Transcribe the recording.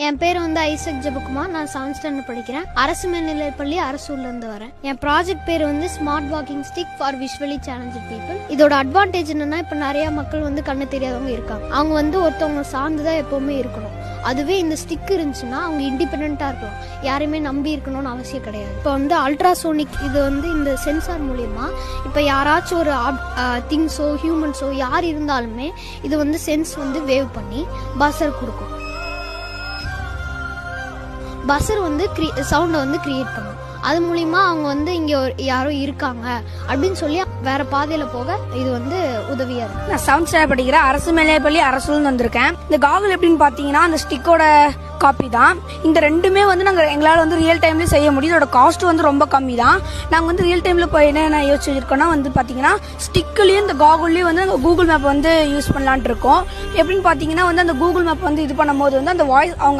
என் பேர் வந்து ஐசக் ஜெபகுமார். நான் 7th ஸ்டாண்டர்ட் படிக்கிறேன். அரசு மேல்நிலைப்பள்ளி அரசூர்ல இருந்து வரேன். என் ப்ராஜெக்ட் பேர் வந்து smart walking stick for visually challenged people. இதோட அட்வான்டேஜ் என்னன்னா, இப்ப நிறைய மக்கள் வந்து கண்ணு தெரியாதவங்க இருக்காங்க. அவங்க வந்து ஒருத்தவங்க சார்ந்துதான் எப்பவுமே இருக்கணும். அதுவே இந்த ஸ்டிக் இருந்துச்சுன்னா அவங்க இண்டிபெண்டா இருக்கலாம். யாரையுமே நம்பி இருக்கணும்னு அவசியம் கிடையாது. இப்போ வந்து அல்ட்ராசோனிக் இது வந்து இந்த சென்சார் மூலியமா இப்போ யாராச்சும் ஒரு திங்ஸோ ஹியூமன்ஸோ யார் இருந்தாலுமே இது வந்து சென்ஸ் வந்து வேவ் பண்ணி பஸர் கொடுக்கும். பஸர் வந்து சவுண்டை வந்து கிரியேட் பண்ணும். அது மூலியமா அவங்க வந்து இங்க யாரோ இருக்காங்க அப்படின்னு சொல்லி வேற பாதையில போக இது வந்து உதவியா இருக்கு. நான் 7th ஸ்டாண்டர்ட் படிக்கிறேன். அரசு மேல்நிலைப்பள்ளி அரசூர்ல வந்திருக்கேன். இந்த காகுல் எப்படின்னு பாத்தீங்கன்னா அந்த ஸ்டிக்கோட காப்பி தான். இந்த ரெண்டுமே வந்து நாங்கள் எங்களால் வந்து ரியல் டைம்லேயே செய்ய முடியும். இதோட காஸ்ட் வந்து ரொம்ப கம்மி தான். நாங்கள் வந்து ரியல் டைமில் இப்போ என்னென்ன யோசிச்சு வச்சிருக்கோம்னா வந்து பார்த்தீங்கன்னா ஸ்டிக்லேயும் இந்த காகுல்லையும் வந்து நாங்கள் கூகுள் மேப் வந்து யூஸ் பண்ணலான்ட்டு இருக்கோம். எப்படின்னு பார்த்தீங்கன்னா வந்து அந்த கூகுள் மேப் வந்து இது பண்ணும்போது வந்து அந்த வாய்ஸ் அவங்க